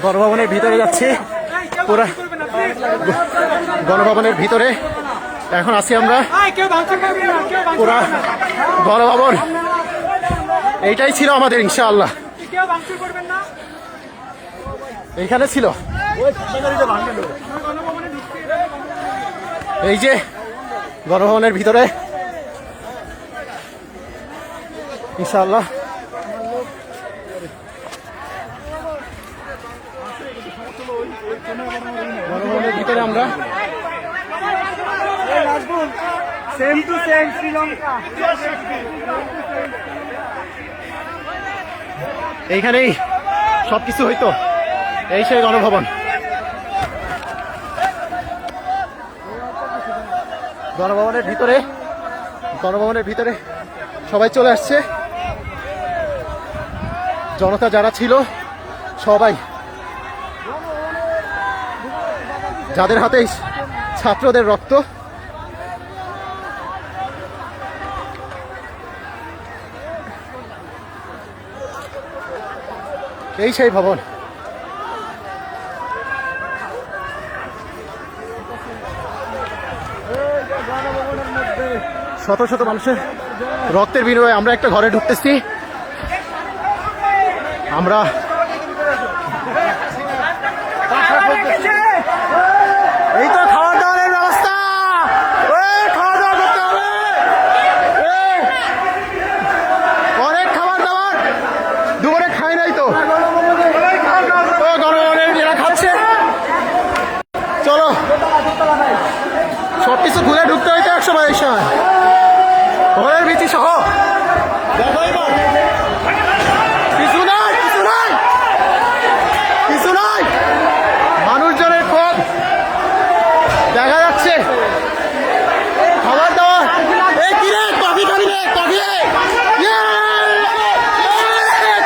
গণভবনের ভিতরে যাচ্ছি, পুরা গণভবনের ভিতরে এখন আছি আমরা। পুরা গণভবন এইটাই ছিল আমাদের, ইনশাআল্লাহ এইখানে ছিল। এই যে গণভবনের ভিতরে ইনশাআল্লাহ গণভবনের ভিতরে আমরা এইখানেই সবকিছু হইতো, এই সেই গণভবন। গণভবনের ভিতরে সবাই চলে আসছে, জনতা যারা ছিল সবাই, যাদের হাতে ছাত্রদের রক্ত, এই সেই ভবন। শত শত মানুষের রক্তের বিনিময়ে আমরা একটা ঘরে ঢুকতেছি। আমরা এই তো খাওয়া দাওয়ার ব্যবস্থা, খাওয়া দাওয়া করতে হবে, অনেক খাবার দাবার দুপুরে খাই নাই তো, গণভবনের এরা খাচ্ছে। চলো সবকিছু খুলে ঢুকতে হইতো একসময়, এই সময় ঘরের ভিত্তি সহ কিছু নাই, মানুষজনের ক্ষোভ দেখা যাচ্ছে। খাবার দাবার, কফি খাবি রে, কফি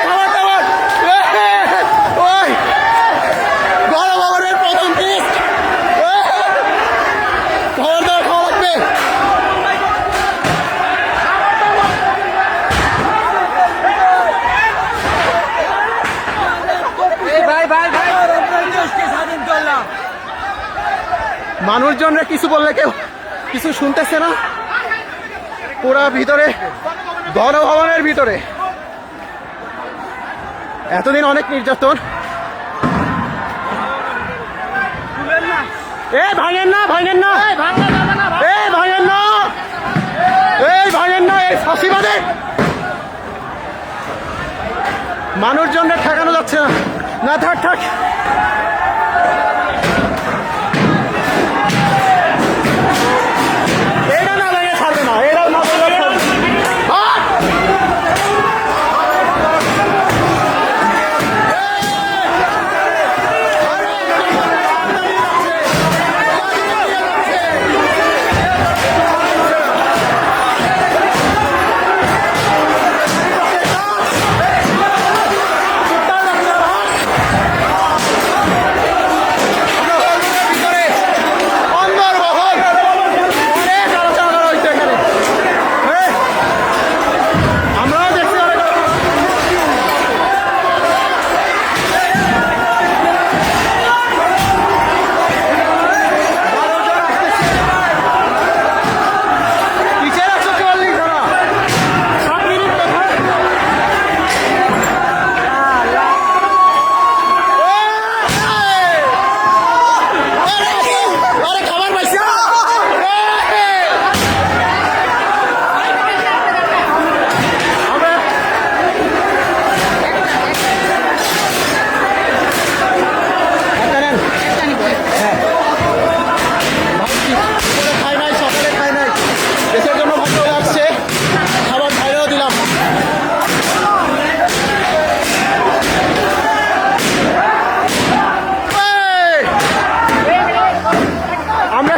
খাবার দাবার, ওই গণভবনের প্রথম পিস খাবার দাবার খাওয়া লাগবে। মানুষজনরা কিছু বললে কেউ কিছু শুনতেছে না। পুরা ভিতরে গণভবনের ভিতরে এতদিন অনেক নির্যাতন। ভাঙেন না, এই ফাঁসিবাদে মানুষজনরা ঠেকানো যাচ্ছে না। থাক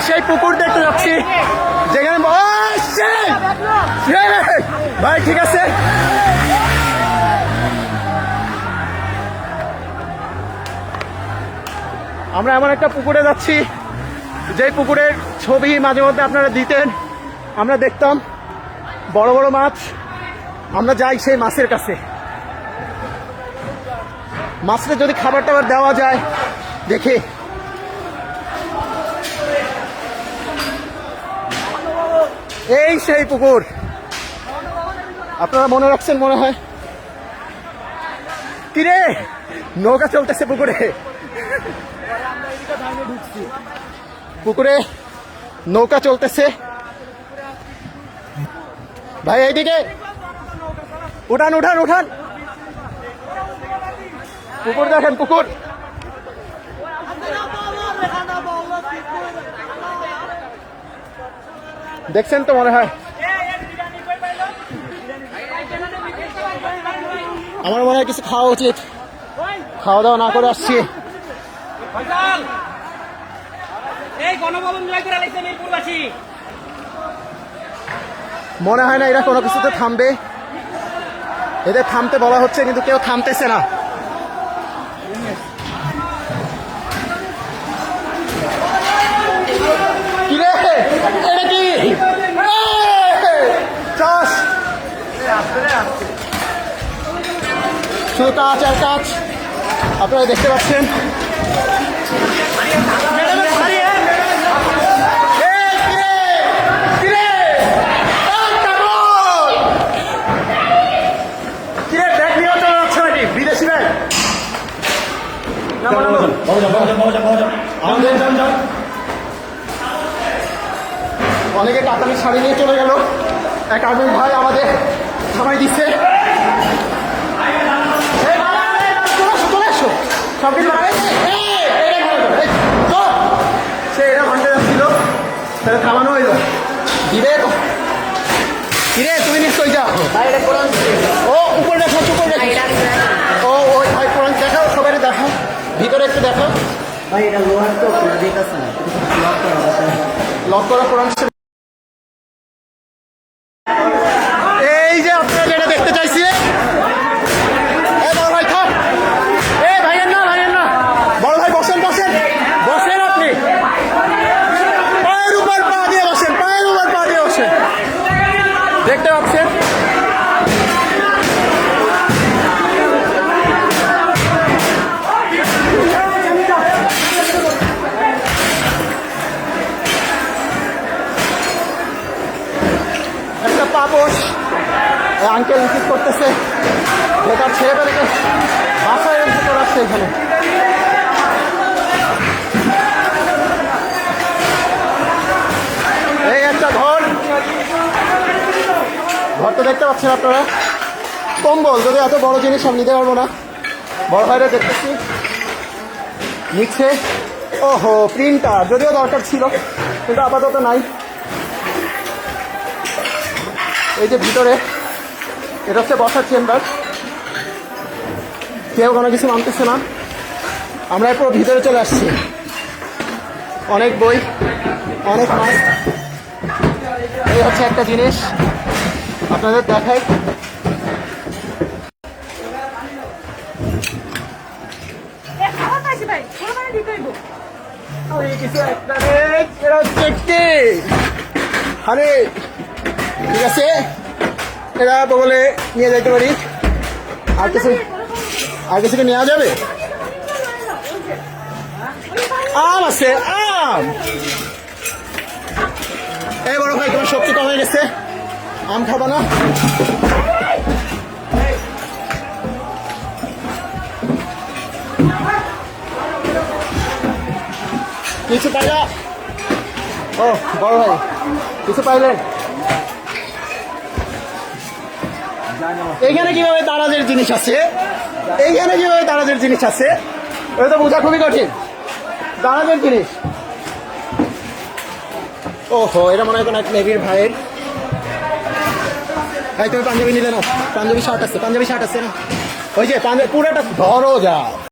সেই পুকুর দেখতে যাচ্ছি যেখানে ভাই ঠিক আছে। আমরা এমন একটা পুকুরে যাচ্ছি যে পুকুরের ছবি মাঝে মধ্যে আপনারা দিতেন, আমরা দেখতাম বড় বড় মাছ। আমরা যাই সেই মাছের কাছে, মাছটা যদি খাবার টাবার দেওয়া যায় দেখি। এই সেই পুকুর, আপনারা মনে রাখছেন মনে হয়। কিরে নৌকা চলতেছে পুকুরে, পুকুরে নৌকা চলতেছে ভাই। এইদিকে উঠান উঠান উঠান, পুকুর দেখেন পুকুর। দেখছেন তো মনে হয়। আমার মনে হয় কিছু খাওয়া উচিত, খাওয়া দাওয়া না করে আসছি। মনে হয় না এরা কোনো কিছুতে থামবে, এদের থামতে বলা হচ্ছে কিন্তু কেউ থামতেছে না। কিরে এটা কি চাষ, শুধু কাজ আর কাজ আপনারা দেখতে পাচ্ছেন। বিদেশি ব্যাগ অনেকে কাতারি শাড়ি নিয়ে চলে গেল। এক আর্মির ভাই আমাদের থামাই দিচ্ছে। সব কিছু সে এটা ভাঙতে যাচ্ছিল, তাহলে থামানো হইল। দিবে কিরে তুমি নিশ্চয়ই যাও। ও উপরে দেখো, উপরে ও ওই ভাই কোরআন দেখাও, সবাই দেখাও, ভিতরে একটু দেখাও ভাই। এটা লোহার তো দেখতেছে না, লক করা কোরআন। এই যে আপনারা যেটা দেখতে চাইছি, বড় ভাই থাক, ভাইয়ের না ভাইয়ের না, বড় ভাই বসেন বসেন বসেন, আপনি পায়ের উপর পা দিয়ে বসেন, পায়ের উপর পা দিয়ে বসেন। দেখতে পাচ্ছেন একটা পাপোশ আঙ্কেল রিসিভ করতেছে, বেকার ছেড়ে পেলেকে বাসায় রেখে করে আসছে এখানে। এই একটা ঘর, ঘরটা দেখতে পাচ্ছেন আপনারা। কম্বল, যদি এত বড় জিনিস আমি নিতে পারবো না। বড় ভাইরা দেখতেছি নিচ্ছে। ওহো প্রিন্টার, যদিও দরকার ছিল কিন্তু আপাতত নাই। এই যে ভিতরে এটা হচ্ছে বসার চেম্বার, কেউ কোনো কিছু মানতেছে না। আমরা পুরো ভিতরে চলে আসছি। অনেক বই, অনেক মাছ। এই হচ্ছে একটা জিনিস আপনাদের দেখাই। আরে ঠিক আছে, এরা বলে নিয়ে যাইতে পারি। আর কিছু কি নেওয়া যাবে? আম আছে, আম। এই বড় ভাই তোমার শক্তি কমে গেছে, আম খাবা না? কিছু পাইলা? ও বড় ভাই কিছু পাইলেন? এইখানে কিভাবে দারাজের জিনিস আছে, এইখানে কিভাবে দারাজের জিনিস আছে, এটা তো বোঝা খুবই কঠিন। দারাজের জিনিস, ওহো এটা মনে হয় কোনো এক নেভির ভাইয়ের। ভাই তুমি পাঞ্জাবি নিলে না? পাঞ্জাবি শার্ট আছে, পাঞ্জাবি শার্ট আছে না? ওই যে পুরোটা ধরো যা।